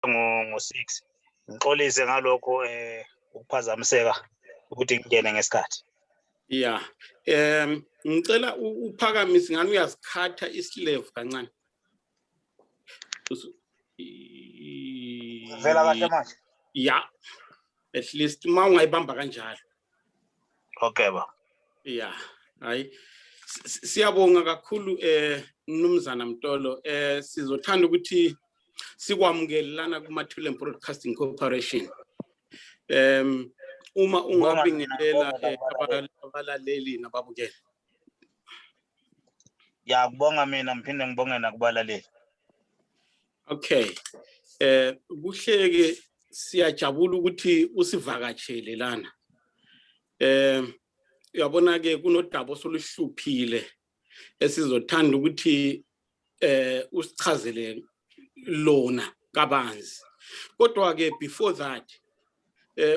ngo-6 ngixolise ngalokho ukuphazamiseka ukuthi ngingene ngesikhathi. Yeah. Ngicela uPhakamisi ngani uyasikhatha isilevu kancane. Vela kahle manje. Yeah. At least uma ungayibamba kanjalo. Okay ba. Yeah. Hayi. Siyabonga kakhulu Mnumzana Mtolo. Sizothanda ukuthi sikwamukelana kuMathuleni Broadcasting Corporation. Uma ungabingelela abalaleli nababukeli. Ya kubonga mina ngiphinde ngibonge nakubalaleli. Okay. Kuhleke siyajabula ukuthi usivakatshele lana. Uyabona ke kunodaba osolihluphile esizothanda ukuthi usichazele lona kabanzi. Kodwa ke before that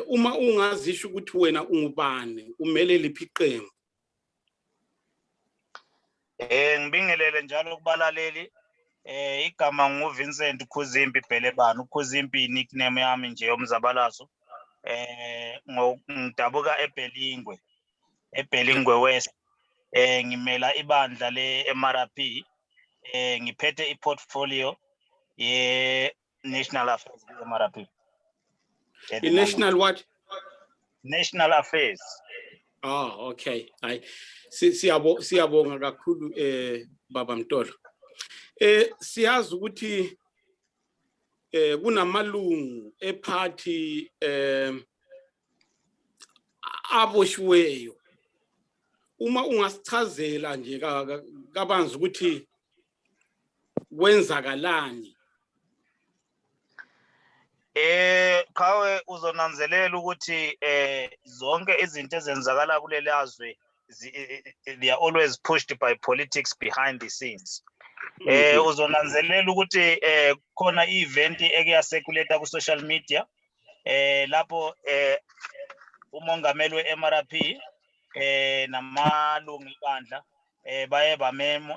uma ungazisho ukuthi wena ungubani umele liphi iqembu. Ngibingelele njalo kubalaleli. Igama nguVincent Khuzimpi Bhelebani. uKhuzimpi nickname yami nje yomzabalazo. Ngidabuka eBhelingwe West. Ngimela ibandla le-MRP. Ngiphethe iportfolio ye-National Affairs MRP. National what? National Affairs. Oh, okay. Hayi siyabonga kakhulu Baba Mtolo. Siyazi ukuthi kunamalungu ephathi aboshiweyo. Uma ungasichazela nje kabanzi ukuthi kwenzakalani. Khawe uzonanzelela ukuthi zonke izinto ezenzakala kuleli azwe they are always pushed by politics behind the scenes. Uzonanzelela ukuthi khona i-event ekuyasekuleta ku social media lapho umongameli we-MRP namalungu ibandla baye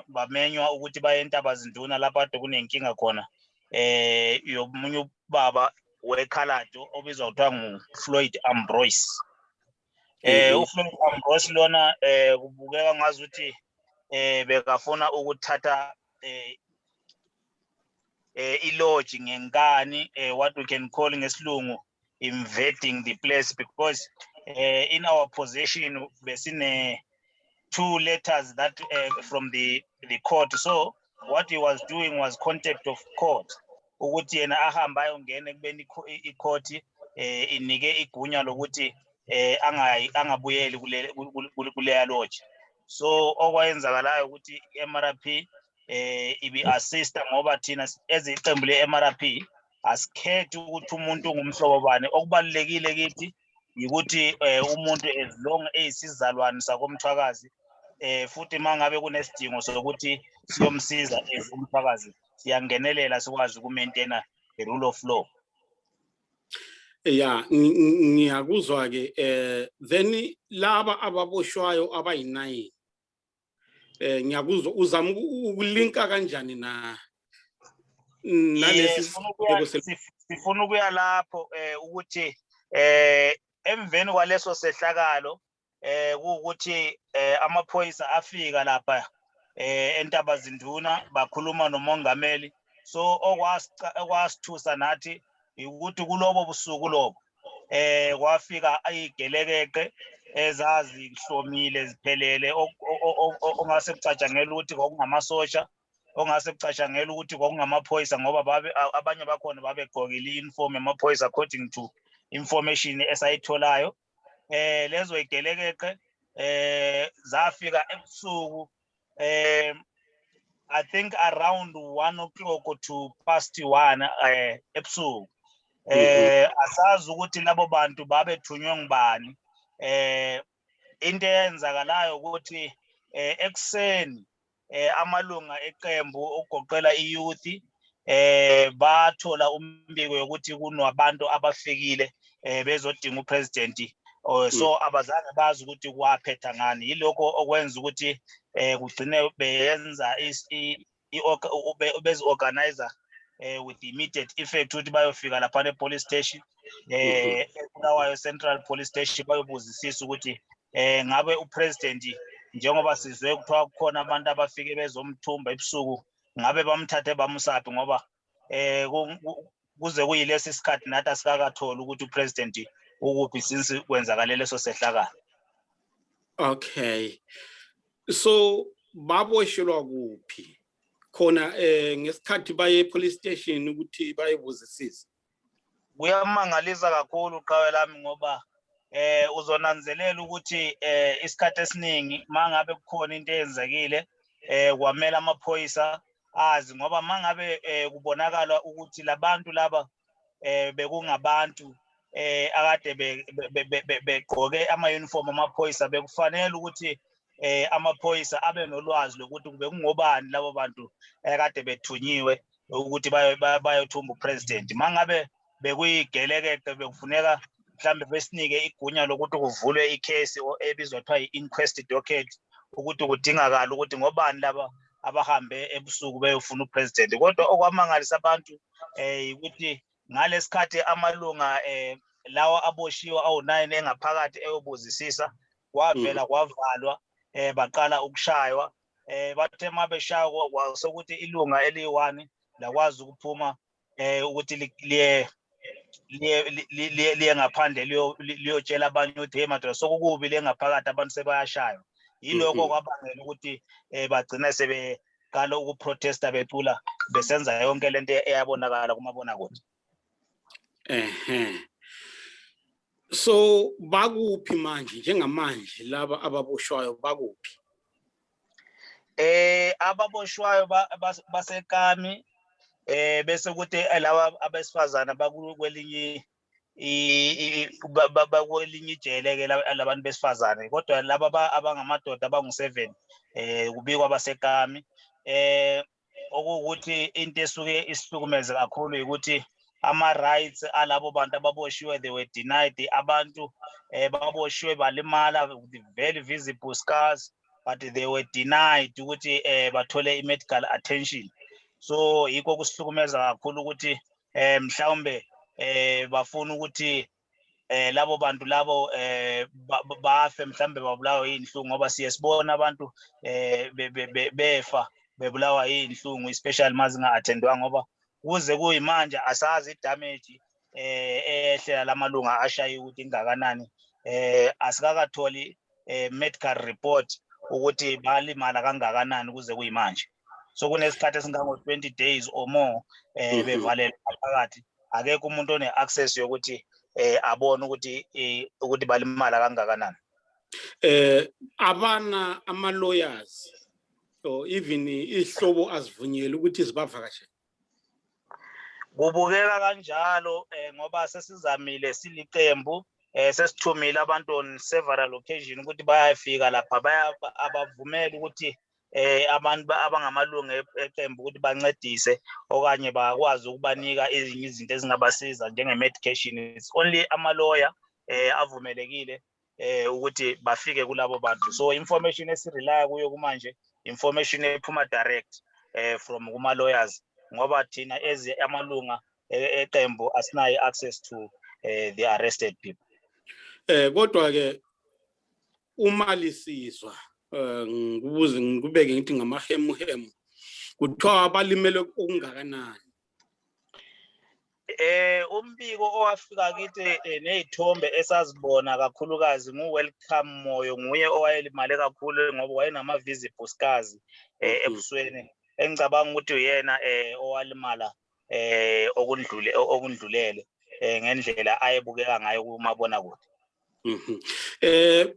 bamenywa ukuthi baye eNtabazinduna lapho ade kunenkinga khona yomunye ubaba wekhalado obizwa kuthiwa nguFloyd Ambrose. uFloyd Ambrose lona kubukeka ngazuthi bekafuna ukuthatha ilodge ngenkani what we can call ngesilungu invading the place, because in our possession besine 2 letters that from the court. So what he was doing was contempt of court, ukuthi yena ahamba ayongena kubeni icourt inike igunya lokuthi angabuyeli kuleya lodge. So okwayenzakalayo ukuthi MRP ibi assist ngoba thina eziqembu le-MRP asikhethi ukuthi umuntu ungumhlobo bani. Okubalulekile kithi ukuthi umuntu as long eyisizalwane sakomthwakazi futhi mangabe kunesidingo sokuthi siyomsiza as umthwakazi siyangenelela sikwazi ukumaintaina the rule of law. Yeah, ngiyakuzwa ke then laba ababoshwayo abayi9 ngiyakuzwa uzama ukulinka kanjani nalesi sifuna ukuya lapho ukuthi emveni kwaleso sehlakalo ukuthi amaphoyisa afika lapha eNtabazinduna bakhuluma nomongameli. So okwasithusa nathi ukuthi kulobo busuku lobo kwafika ayigelekeqe ezazi kuhlomile ziphelele ongase kucatshangela ukuthi kwakungamasosha, ongase kucatshangela ukuthi kwakungamaphoyisa ngoba abanye bakhona babegqokile i-uniform yamaphoyisa according to information esayitholayo. Lezo igelekeqe zafika ebusuku I think around 1 o'clock to past 1 ebusuku. Asazi ukuthi labo bantu babethunywe ngubani. Into eyenzakalayo ukuthi ekseni amalunga eqembu ogoqela iyouth bathola umbiko yokuthi kunabantu abafikile bezodinga upresident. So abazange bazi ukuthi kwaphetha ngani. Yilokho okwenza ukuthi kugcine beyenza bezi-organizer with immediate effect ukuthi bayofika lapha police station eBulawayo Central Police Station bayobuzisisa ukuthi ngabe upresident njengoba sizwe kuthiwa kukhona abantu abafike bezomthumba ebusuku ngabe bamthathe bamusaphi ngoba kuze kuyilesi sikhathi nathi asikakatholi ukuthi upresident ukuphi since kwenzakale leso sehlakala. Okay, so baboshelwa kuphi khona ngesikhathi baye police station ukuthi bayebuzisisa? Kuyamangalisa kakhulu qhawe lami ngoba uzonanzelela ukuthi isikhathi esiningi mangabe kukhona into eyenzekile kwamela amaphoyisa azi ngoba mangabe kubonakala ukuthi labantu laba bekungabantu akade begqoke ama-uniform amaphoyisa bekufanele ukuthi amaphoyisa abe nolwazi lokuthi kube kungobani labo bantu ekade bethunyiwe ukuthi bayothumba upresident. Mangabe bekuyigelekeqe bekufuneka mhlambe besinike igunya lokuthi kuvulwe icase ebizwa kuthiwa i-inquest docket ukuthi kudingakala ukuthi ngobani laba abahambe ebusuku beyofuna upresident. Kodwa okwamangalisa abantu ukuthi ngalesikhathi amalunga lawa aboshiwe awu-9 engaphakathi eyobuzisisa kwavela kwavalwa baqala ukushaywa bathe mabeshaywa kwasokuthi ilunga eli-1 lakwazi ukuphuma ukuthi liye ngaphandle liyotshela abanye ukuthi hey madoda sokukubi le ngaphakathi abantu sebayashaywa. Yiloko kwabangela ukuthi bagcine sebeqala ukuprotesta becula besenza yonke lento eyabonakala kumabonakude. So bakuphi manje njengamanje laba ababoshwayo bakuphi? Ababoshwayo baseKami bese kuthi laba abesifazana bakwelinye bakwelinye ijele ke labantu besifazane kodwa laba abangamadoda abangu7 kubikwa baseKami okuthi into esuke isihlukumeze kakhulu ukuthi ama-rights alabo bantu ababoshiwe they were denied. Abantu baboshiwe balimala with very visible scars but they were denied ukuthi bathole i-medical attention. So yikho kusihlukumeza kakhulu ukuthi mhlawumbe bafuna ukuthi labo bantu labo bafe mhlambe babulawa yinhlungu ngoba siyesibona abantu befa bebulawa yinhlungu especially mazinga attendwa ngoba kuze kuyimanje asazi idamage ehlela lamalunga ashaye ukuthi ingakanani asikakatholi medical report ukuthi balimala kangakanani kuze kuyimanje. So kunesikhathi esingango-20 days or more bevalelwe phakathi akekho umuntu one-access yokuthi abone ukuthi balimala kangakanani. Abana ama-lawyers or even ihlobo azivunyela ukuthi zibavakashele? Kubukeka kanjalo ngoba sesizamile siliqembu sesithumile abantu on several occasions ukuthi bayafika lapha abavumela ukuthi abantu abangamalunga eqembu ukuthi bancedise okanye bakwazi ukubanika ezinye izinto ezingabasiza njenge-medication. It's only ama-lawyer avumelekile ukuthi bafike kulabo bantu. So information esirelaya kuyo kumanje information ephuma direct from kuma-lawyers ngoba thina ezi amalunga eqembu asinayo access to the arrested people. Kodwa ke uma lisizwa ngibuze ngikubeke ngithi ngamahemuhemu kuthiwa balimele okungakanani? Umbiko owafika kithi nezithombe esazibona kakhulukazi nguWelcome Moyo nguye owayelimale kakhulu ngoba wayenama visible scars ebusweni engicabanga ukuthi uyena owalimala okundlulele ngendlela ayebukeka ngayo kumabonakude.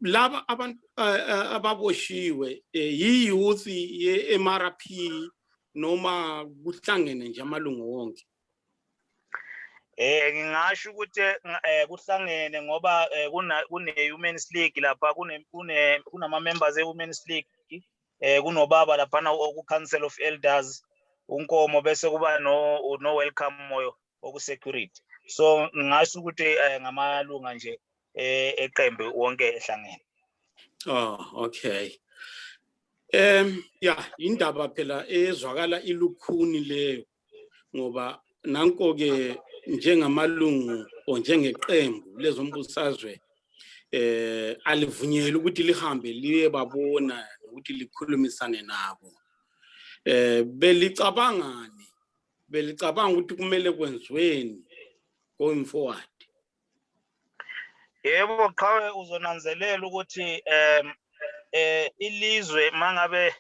Laba abantu ababoshiwe yi-youth ye-MRP noma kuhlangene nje amalungu wonke? Ngingasho ukuthi kuhlangene ngoba kune-Women's League lapha kunama-members e-Women's League kunobaba laphana oku-Council of Elders unkomo bese kuba no-Welcome Moyo oku-security. So ngingasho ukuthi ngamalunga nje eqembu wonke ehlangene. Okay. Yeah, indaba phela ezwakala ilukhuni leyo ngoba nanko ke njengamalungu o njengeqembu lezombusazwe alivunyelwa ukuthi lihambe liye babona ukuthi likhulumisane nabo. Belicabangani? Belicabanga ukuthi kumele kwenziweni going forward? Yebo cha uzonanzelela ukuthi ilizwe mangabe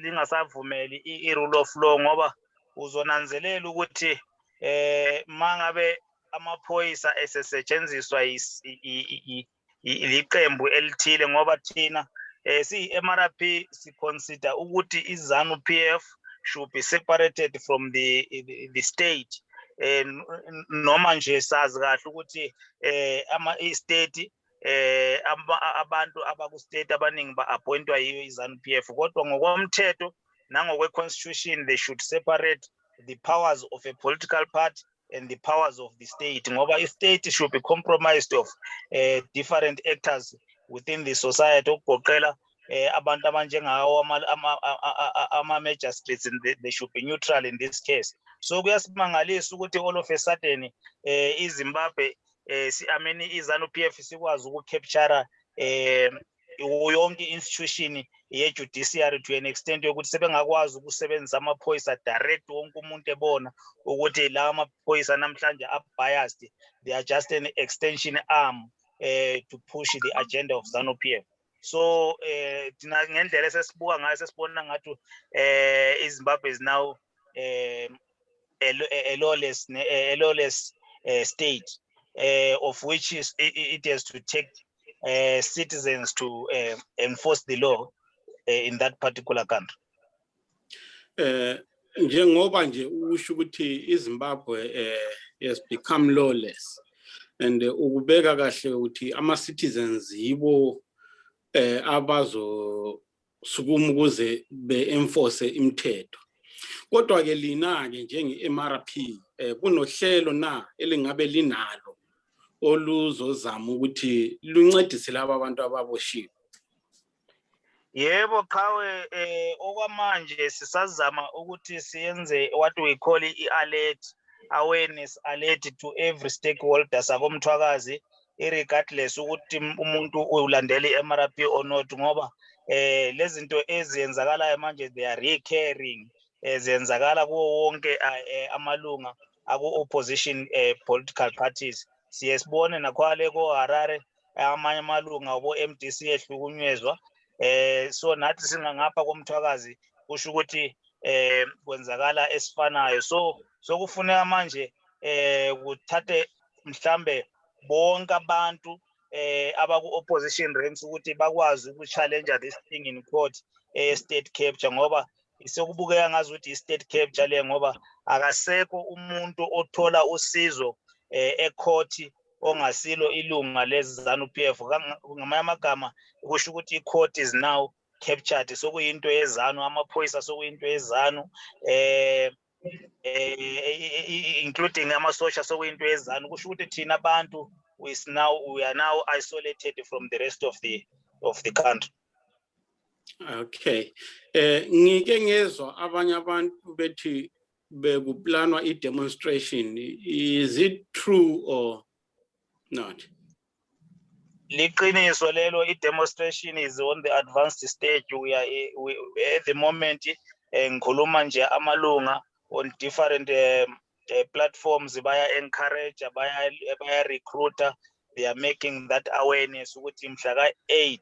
lingasavumeli i-rule of law ngoba uzonanzelela ukuthi mangabe amaphoyisa esesetshenziswa iqembu elithile ngoba thina si-MRP si-consider ukuthi i-ZANU-PF should be separated from the state. Noma nje sazi kahle ukuthi i-state abantu abaku-state abaningi ba-appointwa yiyo i-ZANU-PF kodwa ngokomthetho nangokwe-constitution they should separate the powers of a political party and the powers of the state ngoba i-state should be compromised of different actors within the society okugoqela abantu abanjengawo ama-magistrates they should be neutral in this case. So kuyasimangalisa ukuthi all of a sudden iZimbabwe i-ZANU-PF sikwazi ukucapture yonke institution ye-judiciary to an extent yokuthi sebengakwazi ukusebenzisa amaphoyisa direct wonke umuntu ebona ukuthi la amaphoyisa namhlanje are-biased, they are just an extension arm to push the agenda of ZANU-PF. So thina ngendlela esesibuka ngayo sesibona ngathi iZimbabwe is now a lawless state of which it has to take citizens to enforce the law in that particular country. Njengoba nje usho ukuthi iZimbabwe has become lawless and ukubeka kahle ukuthi ama-citizens yibo abazo sukuma ukuze be-enforce imithetho. Kodwa ke lina-ke njenge-MRP kunohlelo na elingabe linalo oluzozama ukuthi luncedise laba abantu ababoshiwe? Yebo chawe okwamanje sisazama ukuthi siyenze what we call awareness alert to every stakeholder sakomthwakazi irregardless ukuthi umuntu ulandela i-MRP or not ngoba lezi zinto eziyenzakalayo manje they are recurring ziyenzakala kuwo wonke amalunga aku-opposition political parties. Siyesibone nakhwale ko-Harare amanye amalunga abo-MDC ehlukunyezwa so nathi singangapha komthwakazi kusho ukuthi kwenzakala esifanayo so kufuneka manje kuthathe mhlambe bonke abantu abaku-opposition ranks ukuthi bakwazi uku-challenge this thing in court state capture ngoba isekubukeka ngazuthi i-state capture le ngoba akasekho umuntu othola usizo ecourt ongasilo ilunga lezi-ZANU-PF ngamanye amagama kusho ukuthi i-court is now captured sokuyinto yezanu amaphoyisa sokuyinto yezanu including amasosha sokuyinto yezanu kusho ukuthi thina abantu we are now isolated from the rest of the country. Okay. Ngike ngezwa abanye abantu bethi bekuplanwa i-demonstration. Is it true or not? Liqiniso lelo i-demonstration is on the advanced stage. We are at the moment ngikhuluma nje amalunga on different platforms baya encourage baya recruiter, they are making that awareness ukuthi mhla ka-8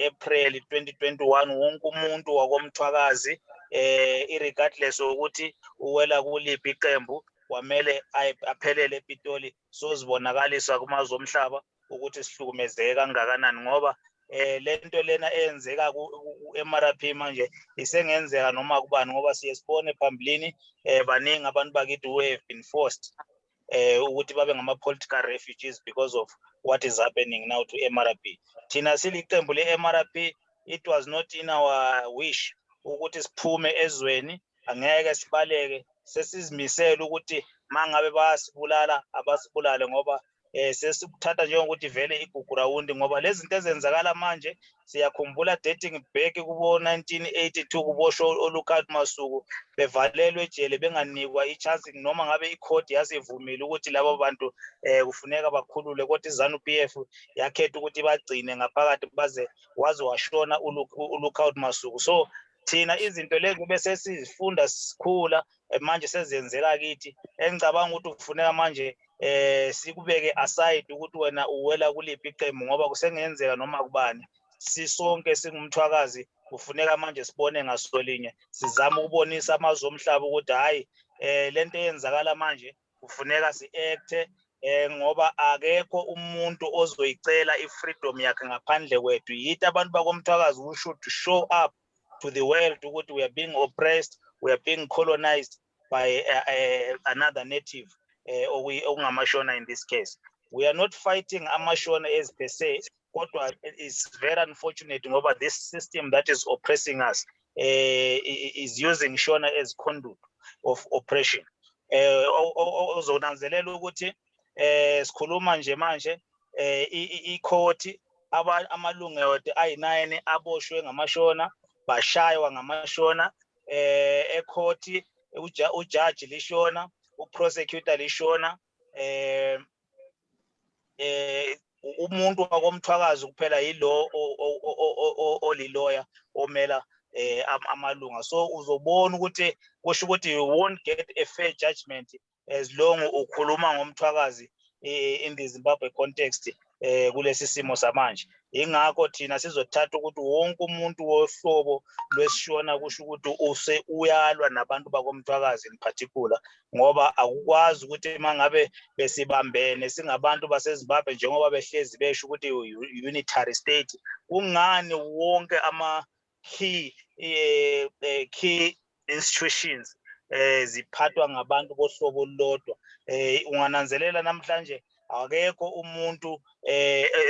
April 2021 wonke umuntu wakomthwakazi irregardless ukuthi uwela kuliphi iqembu kwamele aphelele ePitoli sozibonakalisa kumazwe omhlaba ukuthi sihlukumezeke kangakanani ngoba lento lena eyenzeka ku-MRP manje isengenzeka noma kubani ngoba siyesibone phambilini baningi abantu bakithi who have been forced ukuthi babe ngama-political refugees because of what is happening now to MRP. Thina siliqembu le-MRP, it was not in our wish ukuthi siphume ezweni, angeke sibaleke, sesizimisela ukuthi mangabe bayasibulala abasibulale ngoba sesikuthatha njengokuthi vele igugu rawundi ngoba lezi zinto ezenzakala manje siyakhumbula dating back kubo 1982 kubosho Lookout Masuku bevalelwe ejele benganikwa ichance noma ngabe ikhodi yasivumile ukuthi labo bantu kufuneka bakhulule kodwa iZANU-PF yakhetha ukuthi bagcine ngaphakathi baze waze washona uLookout Masuku. So thina izinto lezi bese sizifunda sikhula manje sezenzeka kithi engicabanga ukuthi kufuneka manje sikubeke aside ukuthi wena uwela kuliphi iqembu ngoba kusengenzeka noma kubani sisonke singumthwakazi kufuneka manje sibone ngasolinye sizama ukubonisa amazwe omhlaba ukuthi hayi lento eyenzakala manje kufuneka si-acte ngoba akekho umuntu ozoyicela ifreedom yakhe ngaphandle kwethu yithi abantu bakomthwakazi we should show up to the world ukuthi we are being oppressed, we are being colonized by another native okungamashona in this case. We are not fighting amashona as per se, kodwa it's very unfortunate ngoba this system that is oppressing us is using Shona as conduit of oppression. Ozonanzelela ukuthi sikhuluma nje manje ikhoti amalungu ayi9 aboshwe ngamashona bashaywa ngamashona ekhoti ujudge lishona uprosecutor lishona umuntu wakomthwakazi kuphela yilo oliloya omela amalunga. So uzobona ukuthi kusho ukuthi you won't get a fair judgment as long ukhuluma ngomthwakazi in the Zimbabwe context kulesi simo samanje. Ingakho thina sizothatha ukuthi wonke umuntu wohlobo lwesishona kusho ukuthi uyalwa nabantu bakomthwakazi in particular ngoba akukwazi ukuthi mangabe besibambene singabantu baseZimbabwe njengoba behlezi besho ukuthi unitary state kungani wonke ama key institutions ziphathwa ngabantu bohlobo olulodwa. Ungananzelela namhlanje akekho umuntu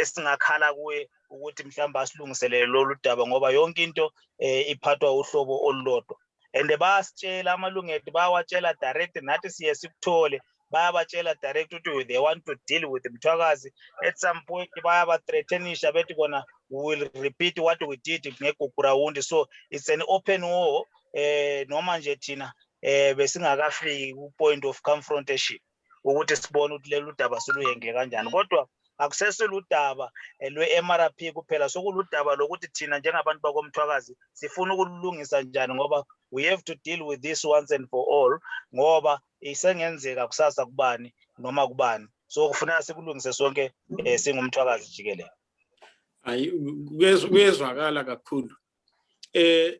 esingakhala kuye ukuthi mhlamba asilungiselele lolu daba ngoba yonke into iphathwa uhlobo olulodwa and bayasitshela amalungelo bayawatshela direct nathi siye sikuthole bayabatshela direct ukuthi they want to deal with mthwakazi at some point bayabathreatenisha bethi kona we will repeat what we did ngegugu rawundi. So it's an open war noma nje thina besingakafiki ku point of confrontation ukuthi sibone ukuthi lelu daba siluyenge kanjani kodwa akusesudaba lwe-MRP kuphela sokuludaba lokuthi thina njengabantu bakomthwakazi sifuna ukulungisa njani ngoba we have to deal with this once and for all ngoba isengenzeka kusasa kubani noma kubani so kufuneka sikulungise sonke singumthwakazi jikelele. Hayi kuyezwakala kakhulu.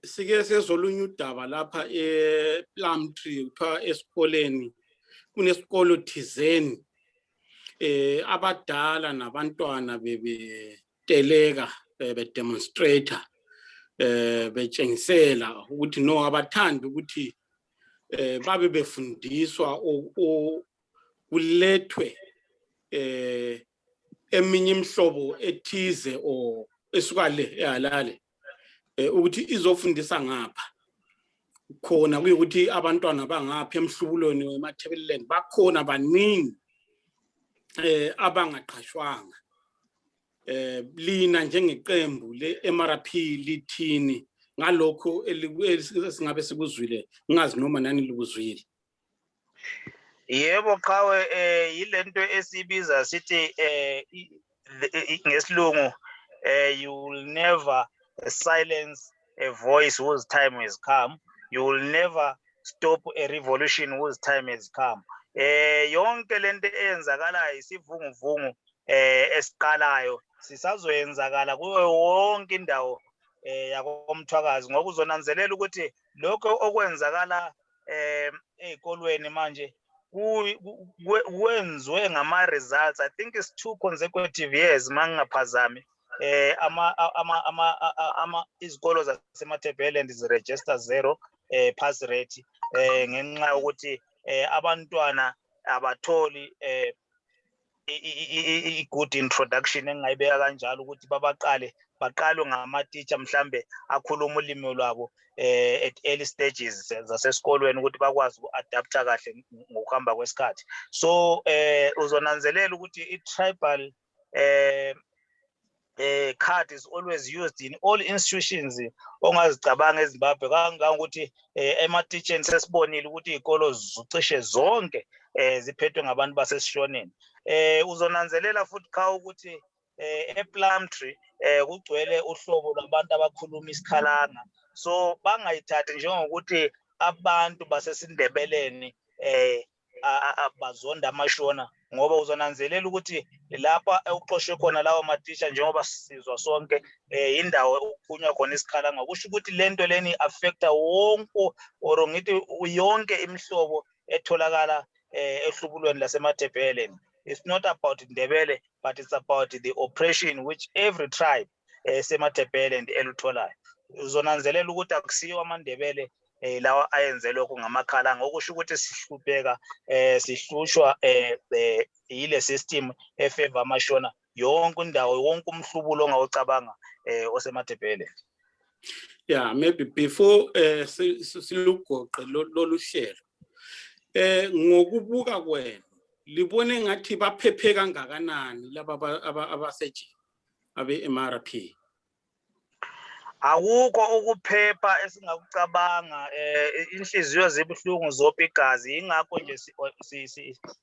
Sike sezolunye udaba lapha ePlumtree kuthiwa esikoleni kunesikolo thizeni abadala nabantwana bebeteleka bedemonstrator betshengisela ukuthi no abathandi ukuthi babe befundiswa kulethwe eminye imhlobo ethize o esuka le ehalale ukuthi izofundisa ngapha khona kuyukuthi abantwana bangapha emhlubulweni weMatabeleland bakhona baningi abangaqashwanga lina njengeqembu le-MRP lithini ngalokho esingabe sikuzwile ngazi noma nani likuzwile. Yebo qhawe yilento esibiza sithi ngesilungu you will never silence a voice whose time has come. You will never stop a revolution whose time has come. Yonke lento eyenzakalayo isivunguvungu esiqalayo sisazoyenzakala kuyo wonke indawo yakomthwakazi ngoba uzonanzelela ukuthi lokho okwenzakala ezikolweni manje kwenziwe ngama results. I think it's 2 consecutive years mangingaphazami izikolo zaseMatabeleland ziregister 0 pass rate ngenxa yokuthi abantwana abatholi good introduction engayibeka kanjalo ukuthi babaqale baqalwe ngama-teacher mhlambe akhuluma ulimi lwabo at early stages zasesikolweni ukuthi bakwazi uku-adapta kahle ngokuhamba kwesikhathi. So uzonanzelela ukuthi i-tribal card is always used in all institutions ongazicabanga eZimbabwe, kangangokuthi ema-teachers sesibonile ukuthi iy'kolo zicishe zonke ziphethwe ngabantu basesishoneni. Uzonanzelela futhi kha ukuthi ePlumtree kugcwele uhlobo lwabantu abakhuluma isikhalanga, so bangayithathi njengokuthi abantu basesindebeleni bazonda amashona, ngoba uzonanzelela ukuthi lapha ekuxoshwe khona lawo matisha njengoba sizwa sonke indawo okuphunywa khona isikhalanga, kusho ukuthi lento leni affecta wonke or ngithi yonke imihlobo etholakala ehlubulweni lasemaTebeleni. It's not about Ndebele, but it's about the oppression which every tribe semaTebeleni elutholayo. Uzonanzelela ukuthi akusiyo amaNdebele lawa ayenze lokho ngamakhalanga, okusho ukuthi sihlupheka sihlushwa yile system efavor amashona yonke indawo, wonke umhlubulo ongawucabanga osemaTebeleni. Yeah, maybe before silugoqe lolu hlelo ngokubuka kwenu libone ngathi baphephe kangakanani laba abaseje abe-MRP? Akukho ukuphepha esingakucabanga, inhliziyo zibuhlungu zopha igazi, ingakho nje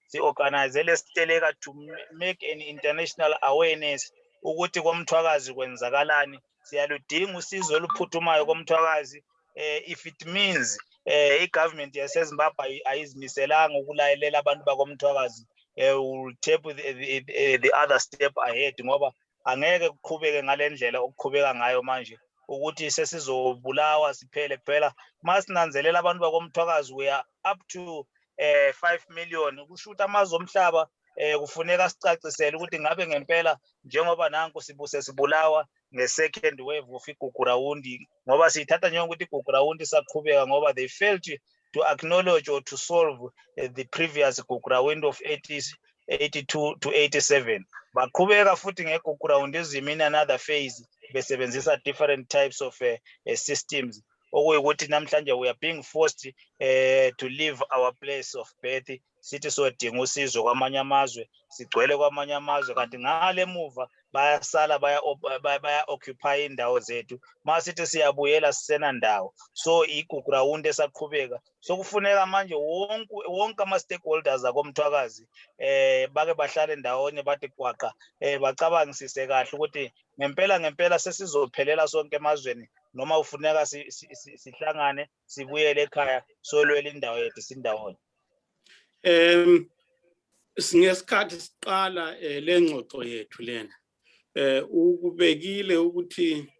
si-organize lesiteleka to make an international awareness ukuthi koMthwakazi kwenzakalani. Siyaludinga usizo oluphuthumayo koMthwakazi, if it means i-government yaseZimbabwe ayizimiselanga ukulayelela abantu bakoMthwakazi, will take the other step ahead, ngoba angeke kuqhubeke ngalendlela okuqhubeka ngayo manje ukuthi sesizobulawa siphele kuphela. Masinanzelela abantu bakoMthwakazi we are up to 5 million. Kusho ukuthi amazwe omhlaba kufuneka sicacisele ukuthi ngabe ngempela njengoba nanku sibulawa nge-second wave of igugurawundi, ngoba siyithatha njengokuthi igugurawundi saqhubeka ngoba they failed to acknowledge or to solve the previous igugurawundi of 82 to 87. Baqhubeka futhi ngegugurawundism in another phase besebenzisa different types of systems, okuyukuthi namhlanje we are being forced to leave our place of birth, sithi sodinga usizo kwamanye amazwe, sigcwele kwamanye amazwe, kanti ngale muva bayasala baya occupy indawo zethu, masithi siyabuyela sisena ndawo. So igugurawundi esaqhubeka, so kufuneka manje wonke ama-stakeholders akoMthwakazi bake bahlale ndawonye bathi kwaqa, bacabangisise kahle ukuthi ngempela sesizophelela sonke emazweni, noma ufuneka sihlangane sibuyele ekhaya solwela indawo yethu sindawonye. Singesikhathi siqala lengxoxo yethu lena ukubekile ukuthi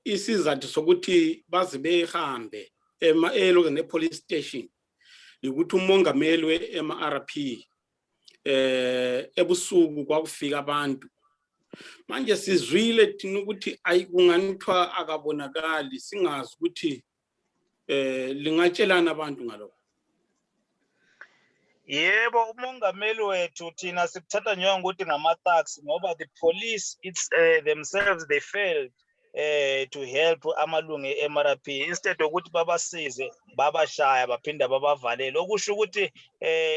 isizathu sokuthi baze behambe eloku ne-police station ukuthi umongameli we-MRP ebusuku kwakufika abantu. Manje sizwile thina ukuthi ayikunganithwa akabonakali, singazi ukuthi lingatshelana abantu ngalokho. Yebo, umongameli wethu thina sikuthatha njengokuthi ngama-thugs, ngoba the police themselves they failed to help amalungu e-MRP, instead ukuthi babasize babashaya baphinda babavalele, okusho ukuthi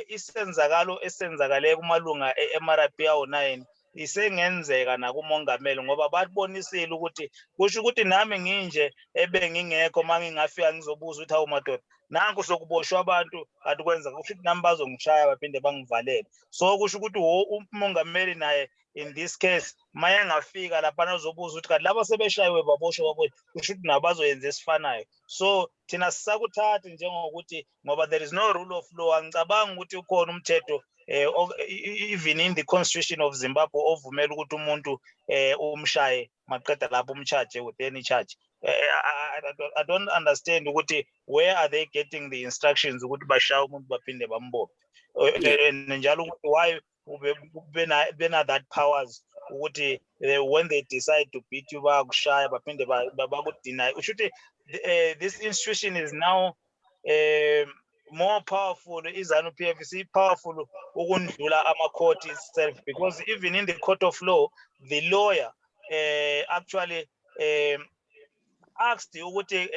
isenzakalo esenzakale kumalunga e-MRP awu-9 isengenzeka nakumongameli, ngoba babonisile ukuthi kusho ukuthi nami nginje ebengingekho mangingafika ngizobuza ukuthi hawu madoda nanku sokuboshwa abantu kanti kwenza kusho ukuthi nami bazongishaya baphinde bangivalele. So kusho ukuthi umongameli naye in this case maye engafika lapha azobuza ukuthi kanti laba sebeshayiwe baboshwa kusho ukuthi nabazoyenza esifanayo. So thina sisakuthatha njengokuthi ngoba there is no rule of law, angicabanga ukuthi ukhona umthetho even in the constitution of Zimbabwe ovumela ukuthi umuntu umshaye maqeda lapho umcharge with any charge. I don't understand ukuthi where are they getting the instructions ukuthi bashaya umuntu baphinde bambophe, njalo ukuthi why bena that powers ukuthi when they decide to beat you bayakushaya baphinde bakudeny. Ushuthi this institution is now more powerful iZANU-PF is powerful ukundlula ama-court itself, because even in the court of law the lawyer actually asked ukuthi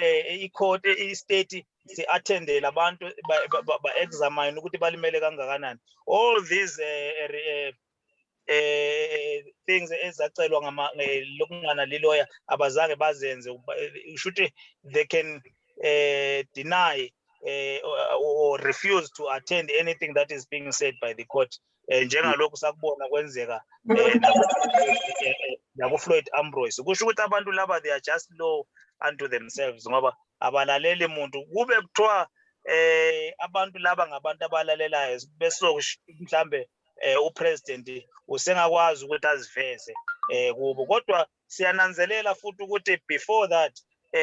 i-court i-state si-attende labantu ba-examine ukuthi balimele kangakanani. All these things ezacelwa lokungana lilawyer abazange bazenze. Should they can deny or refuse to attend anything that is being said by the court. Njengalokhu sakubona kwenzeka nakuFloyd Ambrose. Kusho ukuthi abantu laba they are just low unto themselves ngoba abalaleli muntu. Kube kuthiwa abantu laba ngabantu abalalelayo bese mhlambe upresident usengakwazi ukuthi aziveze kubo, kodwa siyananzelela futhi ukuthi before that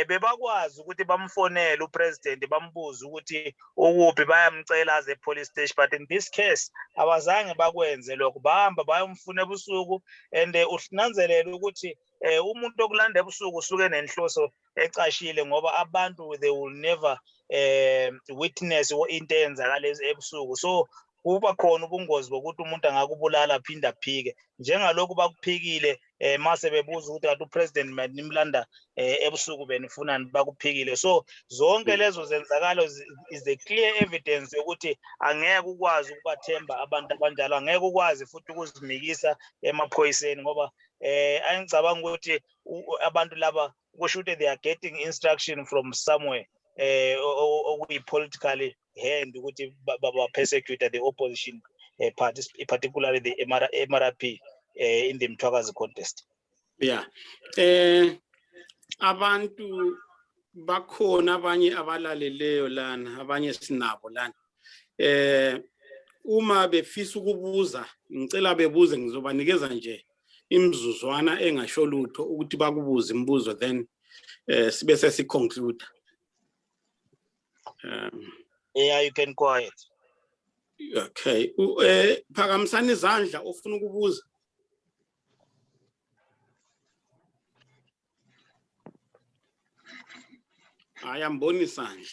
bebakwazi ukuthi bamfonele upresident bambuza ukuthi ukuphi bayamcela as a police station, but in this case abazange bakwenze lokho, bahamba bayomfuna ebusuku. And usinanzelela ukuthi umuntu okulanda ebusuku usuke nenhloso ecashile ngoba abantu they will never witness into eyenzakala ebusuku. So kuba khona ubungozi bokuthi umuntu angakubulala phinda phike, njengalokhu bakuphikile mase bebuza ukuthi kanti upresident nimlanda ebusuku benifunani bakuphikile. So zonke lezo zenzakalo is a clear evidence yokuthi angeke ukwazi ukubathemba abantu abanjalo, angeke ukwazi futhi ukuzimikisa emaphoyiseni ngoba angicabanga ukuthi abantu laba kusho ukuthi they are getting instruction from somewhere politically hand ukuthi persecute the opposition parties, particularly the MRP in the Mthwakazi contest. Yeah. Abantu bakhona abanye abalaleleyo lana, abanye sinabo lana. Uma befisa ukubuza, ngicela bebuze, ngizobanikeza nje imizuzwana engasho lutho ukuthi bakubuze imibuzo, then sibe sesiconclude. Yeah, you can go ahead. Okay. Phakamisani izandla ofuna ukubuza. Ayamboni isandla.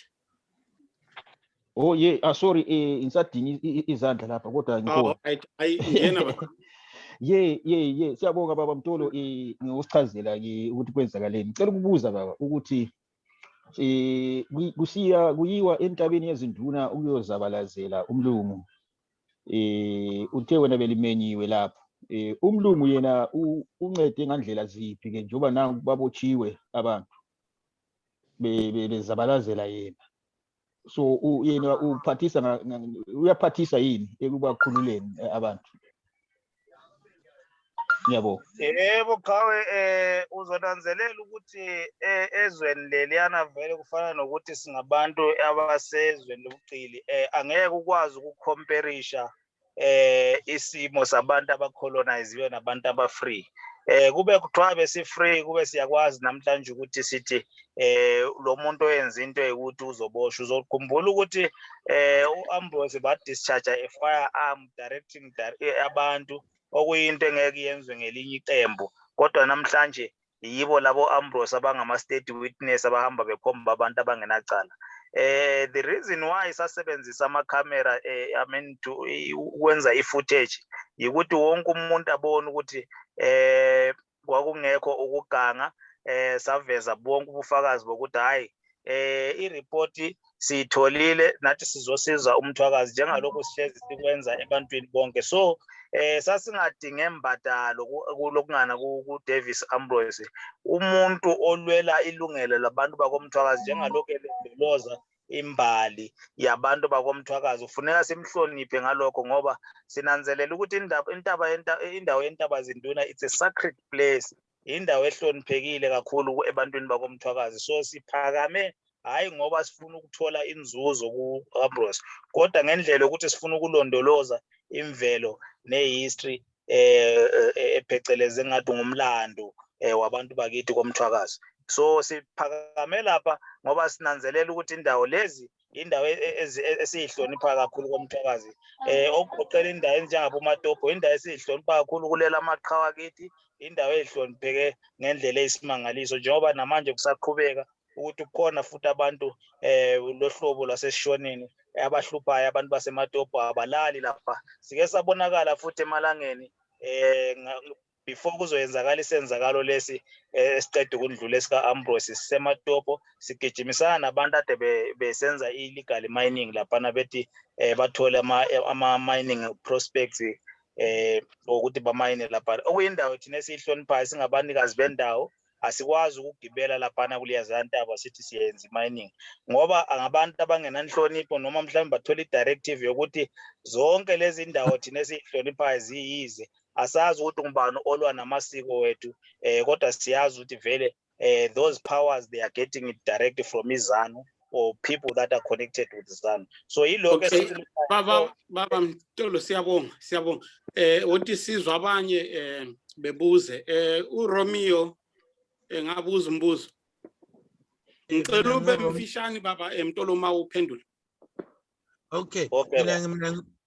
Oh yeah, sorry, ngisadinga izandla lapha kodwa ngikho. Ayingena ba. Yeah. Siyabonga baba Mtolo, ngikusichazela ke ukuthi kwenzakaleni. Ngicela ukubuza baba ukuthi kuyiwa entabeni yezinduna ukuyozabalazela umlungu. Uthe wena belimenyiwe lapho. Umlungu yena uncede ngandlela ziphi ke njoba nangu babotshiwe abantu bezabalazela yena. So yena uphathisa uyaphathisa yini ekubakhululeni abantu? Yebo. Yebo Khawe, uzonanzelela ukuthi ezweni leliyana vele kufana nokuthi singabantu abasezweni lobuqili, angeke ukwazi ukucomparison isimo sabantu abacoloniziwe nabantu abafree. Kube kuthiwa besi-free kube siyakwazi namhlanje ukuthi sithi lo muntu oyenza into ukuthi uzoboshwa. Uzokhumbula ukuthi uAmbrose ba-discharge a firearm directing abantu okuyinto engeke yenzwe ngelinye iqembu, kodwa namhlanje yibo labo Ambrose abangama-state witness abahamba bekhomba abantu abangenacala. The reason why sasebenzisa ama-camera ukwenza i-footage yikuthi wonke umuntu abone ukuthi kwakungekho ukuganga, saveza bonke ubufakazi bokuthi hayi i-report siyitholile nathi sizosiza uMthwakazi njengalokho sihlezi sikwenza ebantwini bonke. So sasingadinge mbadalo kulokungana ku-Davis Ambrose, umuntu olwela ilungelo labantu bakoMthwakazi njengalokho elondoloza imbali yabantu bakoMthwakazi. Ufuneka simhloniphe ngalokho ngoba sinanzelela ukuthi indawo yeNtabazinduna it's a sacred place, indawo ehloniphekile kakhulu ebantwini bakoMthwakazi. So siphakame hayi ngoba sifuna ukuthola inzuzo ku-Ambrose, kodwa ngendlela ukuthi sifuna ukulondoloza imvelo nehistory epheceleze ngathi ngumlando wabantu bakithi koMthwakazi. So siphakame lapha ngoba sinanzelela ukuthi indawo lezi indawo esiyihlonipha kakhulu koMthwakazi, okuqoqela indawo enjengaboMatopo, indawo esiyihlonipha kakhulu kulela amaqhawe akithi, indawo ezihlonipheke ngendlela eyisimangaliso njengoba namanje kusaqhubeka ukuthi kukhona futhi abantu lohlobo lwaseshoneni abahluphayo abantu basematopo abalali lapha. Sike sabonakala futhi emalangeni before kuzoyenzakala isenzakalo lesi esiqeda ukudlula esika Ambrose sisematopo sigijimisana nabantu ade besenza illegal mining lapha bethi bathole ama mining prospects ukuthi bamayine lapha. Okuyindawo thina esihloniphayo singabanikazi bendawo asikwazi ukugibela lapha kuleya ntaba sithi siyenza mining ngoba ngabantu abangenanhlonipho noma mhlawumbe bathola i-directive yokuthi zonke lezi ndawo thina esihloniphayo ziyize. Asazi ukuthi ngubani olwa namasiko wethu kodwa siyazi ukuthi vele those powers they are getting it direct from iZanu or people that are connected with ZANU. So yilokho baba Mtolo siyabonga uthi sizwa abanye bebuze uRomeo ngabuza umbuzo ngicela ube mfishane baba Mtolo mawuphendula. Okay,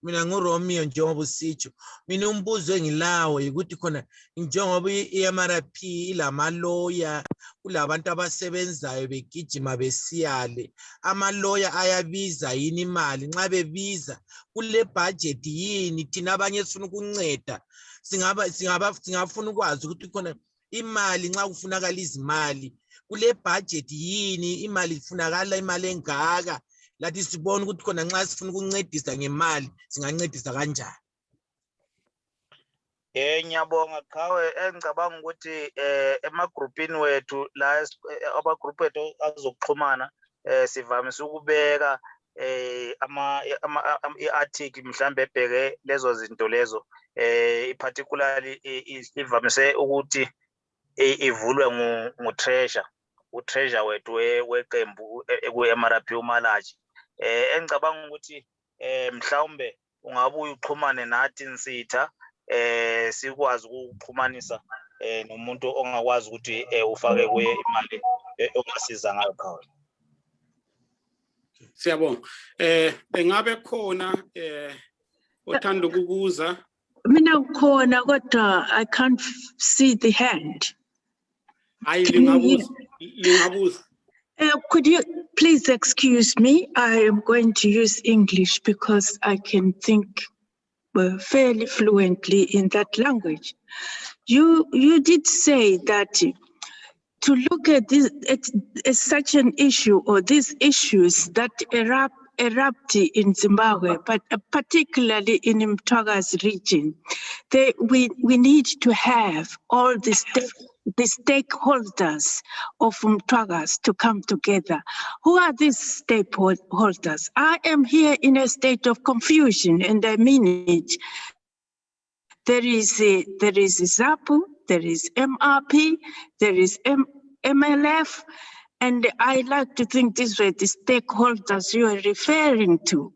mina nguRomeo njengoba usitsho. Mina umbuzo engilawo ukuthi khona njengoba iMRP ilamaloya kulabantu abasebenzayo begijima besiyale. Amaloya ayabiza yini imali nxa bebiza kule budget yini thina abanye sifuna ukunceda singafuna ukwazi ukuthi khona imali nxa kufunakala izimali kule budget yini imali ifunakala imali engaka lathi sibone ukuthi khona nxa sifuna ukuncedisa ngemali singancedisa kanjani. Ngiyabonga Qhawe engicabanga ukuthi emagroupini wethu la amagroup ethu azokuxhumana sivamise ukubeka i-article mhlambe ebheke lezo zinto lezo particularly ivamise ukuthi ivulwe ngu-treasure wethu weqembu ku-MRP uMalaji. Engicabanga ukuthi mhlawumbe ungabuye uxhumane nathi nsitha sikwazi ukuxhumanisa nomuntu ongakwazi ukuthi ufake kuye imali ongasiza ngayo Qhawe. Siyabonga. Engabe khona othanda ukubuza? Mina ukhona kodwa I can't see the hand. Hayi lingabuza. Could you please excuse me? I am going to use English because I can think fairly fluently in that language. You did say that to look at this at such an issue or these issues that erupt in Zimbabwe, but particularly in Mtwaga's region, we need to have all the stakeholders of Mtwagas to come together. Who are these stakeholders? I am here in a state of confusion, and I mean it. There is ZAPU, there is MRP, there is MLF, and I like to think these were the stakeholders you are referring to.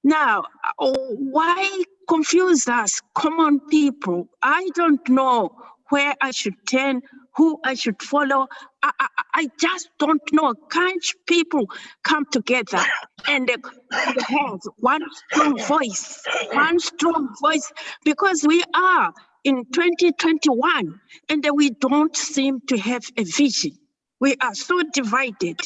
Now, why confuse us, common people? I don't know where I should turn, who I should follow. I just don't know. Can't people come together and have one strong voice, because we are in 2021 and we don't seem to have a vision. We are so divided.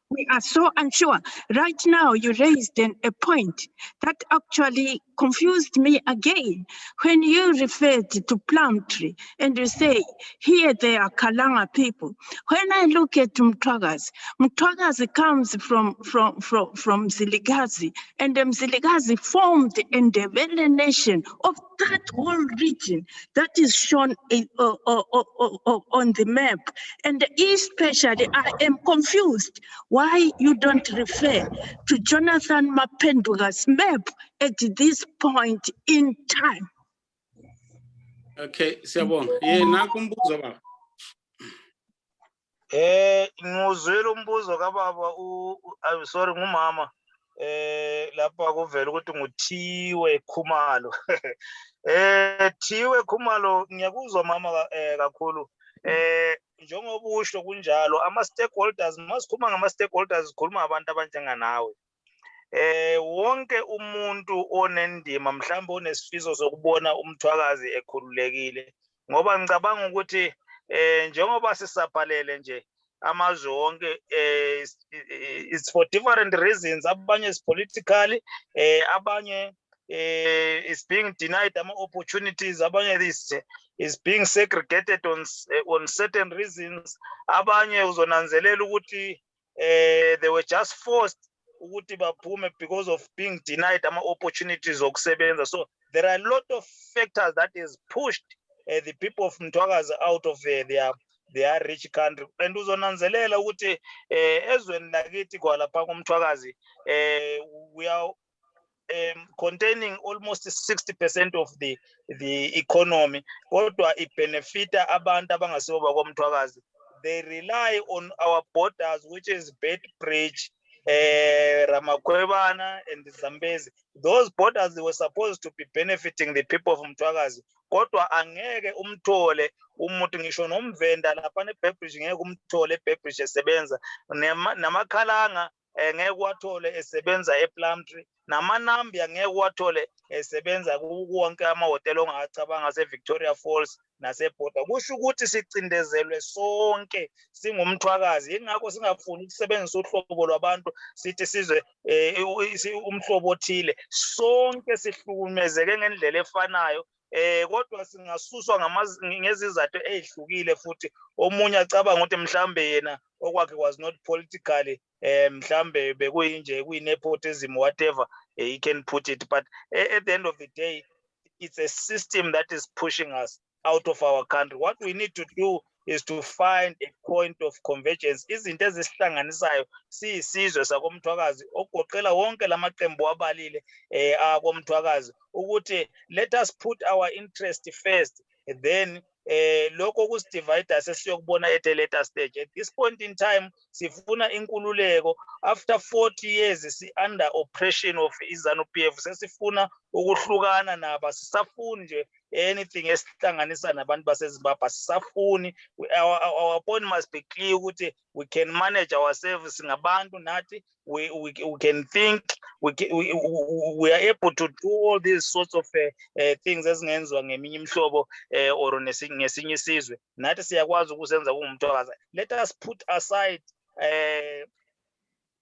We are so unsure. Right now, you raised a point that actually confused me again. When you referred to Plumtree and you say, here they are Kalanga people. When I look at Mtwagazi comes from Ziligazi, and Ziligazi formed and developed a nation of that whole region that is shown on the map. And especially, I am confused why you don't refer to Jonathan Mapenduga's map at this point in time. Okay, siyabonga. Nakumbuzo baba. Nguzwile umbuzo kababa sorry ngumama lapha kuvela ukuthi nguthiwe Khumalo. Thiwe Khumalo ngiyakuzwa mama kakhulu. Njengoba usho kunjalo ama-stakeholders masikhuluma ngama-stakeholders sikhuluma abantu abanjenganawe. Wonke umuntu onendima mhlawumbe onesifiso sokubona uMthwakazi ekhululekile ngoba ngicabanga ukuthi njengoba sisaphalele nje amazwe wonke it's for different reasons. Abanye is politically, abanye is being denied opportunities, abanye is being segregated on certain reasons. Abanye uzonanzelela ukuthi they were just forced ukuthi baphume because of being denied opportunities okusebenza. So there are a lot of factors that is pushed the people of Mtwakazi out of their rich country. And uzonanzelela ukuthi ezweni lakithi kwalapha kuMtwakazi we are containing almost 60% of the economy, kodwa ibenefita abantu abangasibo bakoMtwakazi. They rely on our borders, which is Beitbridge, Ramakwebana and Zambezi. Those borders, they were supposed to be benefiting the people of Mtwakazi. Kodwa angeke umthole umuntu ngisho nomvenda lapha neBeitbridge ngeke umthole eBeitbridge esebenza, namakhalanga ngeke wathole esebenza ePlumtree, namanambi angeke wathole esebenza kuwonke amahotela ongacabanga seVictoria Falls naseBorder. Kusho ukuthi sicindezelwe sonke singumthwakazi, ingakho singafuni ukusebenzisa uhlobo lwabantu sithi sizwe umhlobo othile. Sonke sihlukumezeke ngendlela efanayo, kodwa singasuswa ngezizathu ezihlukile futhi. Omunye acabanga ukuthi mhlambe yena okwakhe was not politically, mhlambe bekuyinje kuyinepotism, whatever he can put it, but at the end of the day it's a system that is pushing us out of our country. What we need to do is to find a point of convergence. Izinto ezihlanganisayo siyisizwe sakoMtwakazi ogoqela wonke lamaqembu abalile akoMtwakazi ukuthi let us put our interest first, and then lokho kusidivide sesiyokubona at a later stage. At this point in time sifuna inkululeko. After 40 years si under oppression of iZANU-PF, sesifuna ukuhlukana nabo, sisafuni nje anything esihlanganisa nabantu baseZimbabwe, sisafuni. Our point must be clear ukuthi we can manage ourselves ngabantu nathi, we can think, we are able to do all these sorts of things ezingenziwa ngeminye imhlobo or ngesinye isizwe, nathi siyakwazi ukuzenza kuMtwakazi. Let us put aside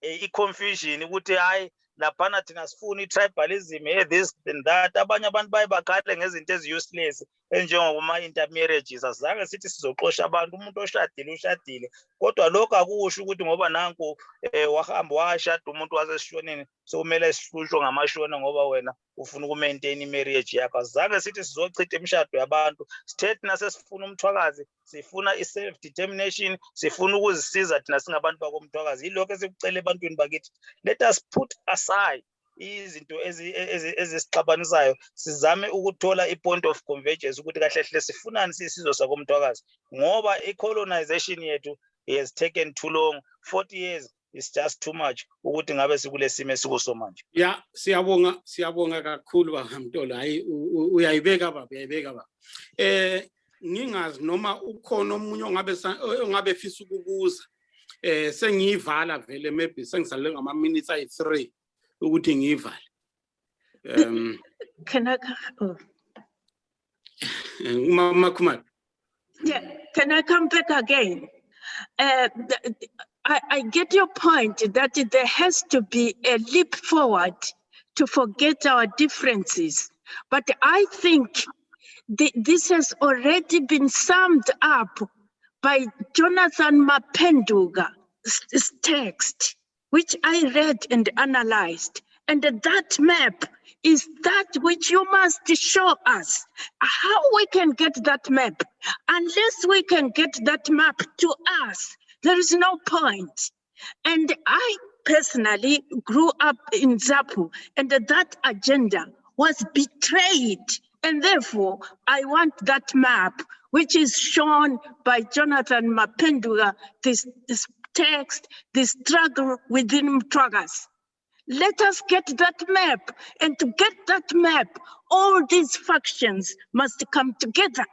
i-confusion ukuthi hayi laphana thina sifuna i-tribalism, this and that. Abanye abantu baye bakhale ngezinto ezi-useless enjengokuma-intermarriages. Azange sithi sizoxosha abantu, umuntu oshadile ushadile, kodwa lokho akusho ukuthi ngoba nanku wahamba washada umuntu wasesishoneni sokumele sihlushwe ngamashona ngoba wena ufuna uku-maintain i-marriage yakho. Azange sithi sizochitha imishado yabantu. Sithe thina sesifuna uMtwakazi, sifuna i-self determination, sifuna ukuzisiza thina singabantu bakoMtwakazi. Yilokho esikucela ebantwini bakithi, let us put aside izinto ezisixabanisayo, sizame ukuthola i-point of convergence ukuthi kahle hle sifunani sisizwe sakoMtwakazi, ngoba i-colonization yethu has taken too long. 40 years is just too much ukuthi ngabe sikule simo esikuso manje. Yeah, siyabonga kakhulu baMtolo. Hayi uyayibeka baba. Ngingazi noma ukhona omunye ongabe fisa ukubuza. Sengiyivala vele, maybe sengisale ngama minutes ayi3 ukuthi ngiyivale. Can I Mama Khumalo. Yeah, can I come back again? I get your point that there has to be a leap forward to forget our differences. But I think this has already been summed up by Jonathan Mapenduga's text, which I read and analyzed. And that map is that which you must show us how we can get that map. Unless we can get that map to us, there is no point. And I personally grew up in ZAPU, and that agenda was betrayed. And therefore, I want that map, which is shown by Jonathan Mapenduga, this text, this struggle within Mtwakazi. Let us get that map, and to get that map, all these factions must come together.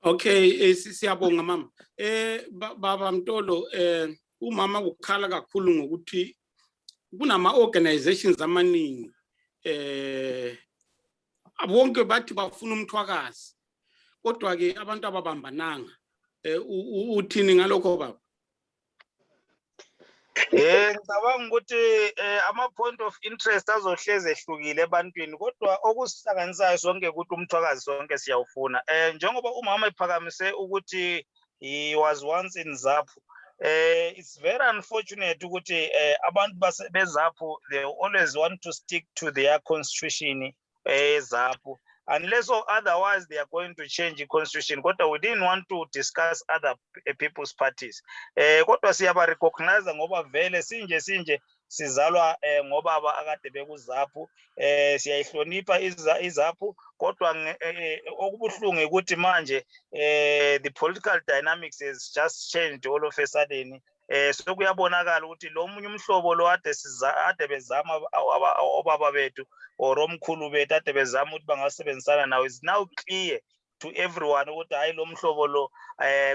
Okay, siyabonga mama. Baba Mtolo, umama ukhala kakhulu ngokuthi kunama organizations amaningi bonke bathi bafuna uMtwakazi, kodwa ke abantu ababambananga. uthini ngalokho baba? Ngicabanga ukuthi ama-point of interest azohlezi ehlukile ebantwini kodwa okusihlanganisayo sonke ukuthi umthwakazi sonke siyawufuna. Njengoba umama ephakamise ukuthi he was once in ZAPU, it's very unfortunate ukuthi abantu beZAPU, they always want to stick to their constitution ZAPU, unless or otherwise they are going to change the constitution. Kodwa we didn't want to discuss other people's parties. Kodwa siyaba recognize ngoba vele sinje sizalwa ngobaba akade bekuZAPU, siyayihlonipha iZAPU kodwa okubuhlungu ukuthi manje the political dynamics has just changed all of a sudden. So kuyabonakala ukuthi lo munye umhlobo lo ade bezama obaba bethu or omkhulu bethu ade bezama ukuthi bangasebenzisana nawo is now clear to everyone ukuthi hayi lo mhlobo lo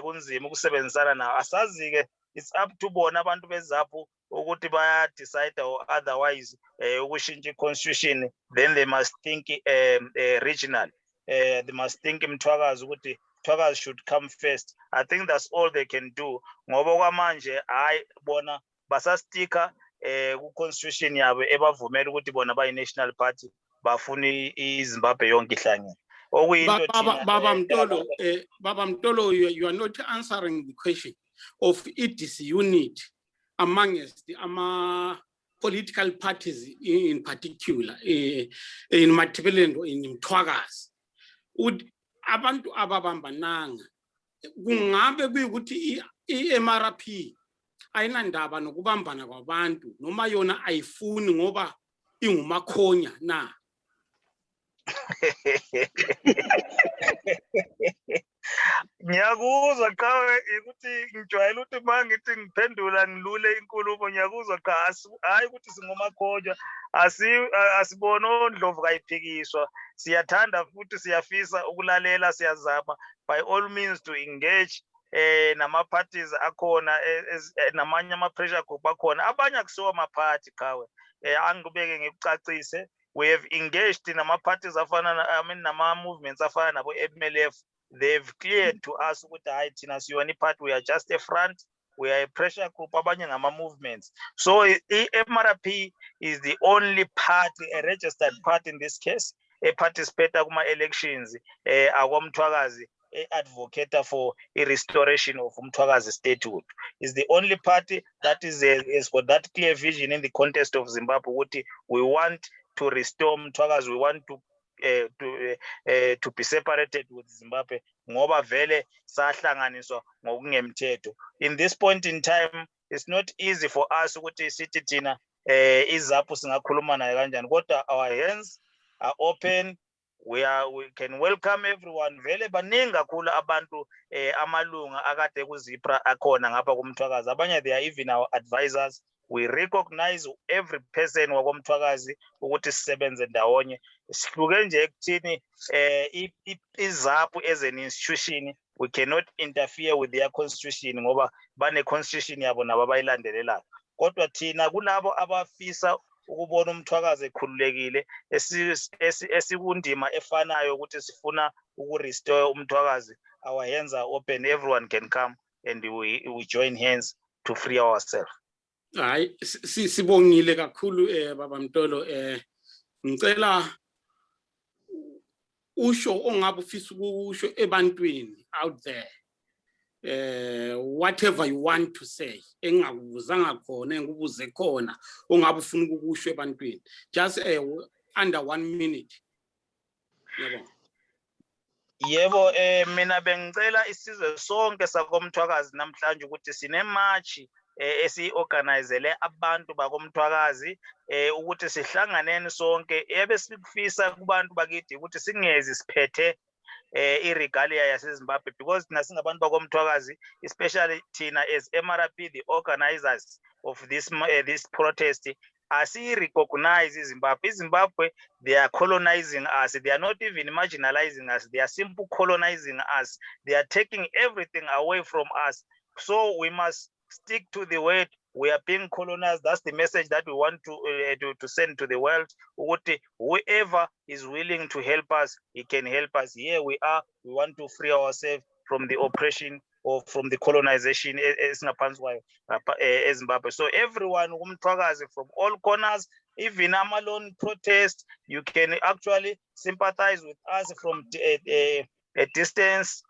kunzima ukusebenzisana nawo. Asazi-ke it's up to bona abantu beZAPU ukuthi baya decide or otherwise ukushintsha i-constitution, then they must think regional. They must think mthwakazi ukuthi Mthwakazi should come first. I think that's all they can do. Ngoba kwamanje hayi bona basastika ku-constitution yabo ebavumela ukuthi bona bayi-national party bafuna iZimbabwe yonke ihlangene. Baba Mtolo, you are not answering the question of disunity amongst the political parties in particular, in Matabeleland or in Mthwakazi. Abantu ababambananga kungabe kuyikuthi i-MRP ayinandaba nokubambana kwabantu noma yona ayifuni ngoba ingumakhonya na? Ngiyakuzwa qhawe ukuthi ngijwayele ukuthi mangithi ngiphendula ngilule inkulumo, ngiyakuzwa cha hayi ukuthi singomakhonya, asibona ondlovu kayiphikiswa. Siyathanda futhi siyafisa ukulalela, siyazama by all means to engage nama-parties akhona, namanye ama-pressure group akhona, abanye akusiwo ama-party qhawe. Angibeke ngikucacise, we have engaged nama-parties afana nama-movements afana nabo-MLF. They've cleared to us ukuthi hayi thina siyona party, we are just a front, we are a pressure group, abanye ngama-movements. So i-MRP is the only party, a registered party in this case, participate kuma-elections akwamthwakazi, advocate for a restoration of Mthwakazi statehood. Is the only party that is got that clear vision in the context of Zimbabwe. We want to restore Mthwakazi, we want to be separated with Zimbabwe ngoba vele sahlanganiswa ngokungemthetho. In this point in time, it's not easy for us ukuthi sithi thina iZAPU singakhuluma naye kanjani, kodwa our hands are open. We can welcome everyone. Vele baningi kakhulu abantu amalunga akade kuZIPRA akhona ngapha kumthwakazi. Abanye they are even our advisors. We recognize every person wakomthwakazi ukuthi sisebenze ndawonye. Sihluke nje ekuthini iZAPU as an institution, we cannot interfere with their constitution ngoba bane constitution yabo nabo abayilandelelayo. Kodwa thina kulabo abafisa ukubona umthwakazi ekhululekile esikundima efanayo ukuthi sifuna ukurestore umthwakazi, our hands are open, everyone can come and we join hands to free ourselves. Hayi sibongile kakhulu baba Mtolo, ngicela usho ongabe ufisa ukusho ebantwini out there, whatever you want to say, engakubuzanga khona engikubuze khona ongabe ufuna ukusho ebantwini, just under 1 minute. Yebo, mina bengicela isizwe sonke sakomthwakazi namhlanje ukuthi sine march esi-organizele abantu bakomthwakazi ukuthi sihlanganeni sonke ebesikufisa kubantu bakithi ukuthi singezi siphethe iregalia yaseZimbabwe, because thina singabantu bakomthwakazi, especially thina as MRP, the organizers of this protest, asi-recognize Zimbabwe. Zimbabwe, they are colonizing us. They are not even marginalizing us. They are simply colonizing us. They are taking everything away from us. So we must stick to the word. We are being colonized. That's the message that we want to send to the world. Whoever is willing to help us, he can help us. Here we are. We want to free ourselves from the oppression or from the colonization esingaphansi kwayo eZimbabwe. So everyone umthwakazi from all corners, even Amalon protest, you can actually sympathize with us from a distance.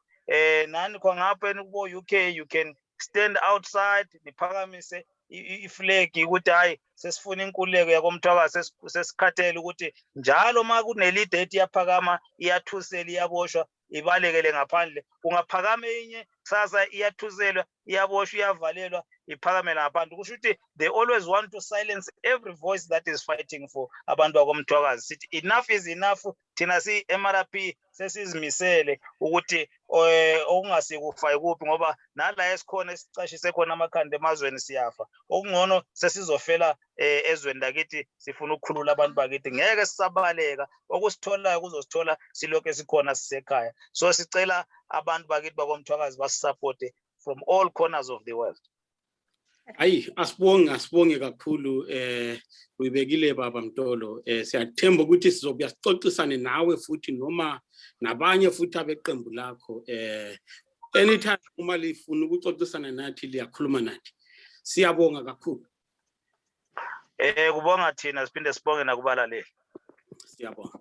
Nani kwa ngapha UK, you can stand outside niphakamise iflag ukuthi hayi sesifuna inkululeko yakomthwakazi, sesikhathele ukuthi njalo ma kunelide ethi yaphakama iyathusela iyaboshwa ibalekele ngaphandle, kungaphakama inye sasa iyathuselwa iyaboshwa iyavalelwa iphakamela ngaphandle. Kusho ukuthi they always want to silence every voice that is fighting for abantu bakomthwakazi. Sithi enough is enough, thina si MRP sesizimisele ukuthi okungasikufa ikuphi ngoba nala esikhona esicashise khona amakhanda emazweni siyafa. Okungcono sesizofela ezweni lakithi sifuna ukukhulula abantu bakithi, ngeke sisabaleka, okusitholayo kuzosithola silokho esikhona sisekhaya. So sicela abantu bakithi bakomthwakazi basisupport from all corners of the world. Hayi asibonge kakhulu uyibekile baba Mtolo, siyathemba ukuthi sizobuya sixoxisane nawe futhi noma nabanye futhi abeqembu lakho anytime uma lifuna ukuxoxisana nathi liyakhuluma nathi. Siyabonga kakhulu. Kubonga thina siphinde sibonge nakubalaleli. Siyabonga.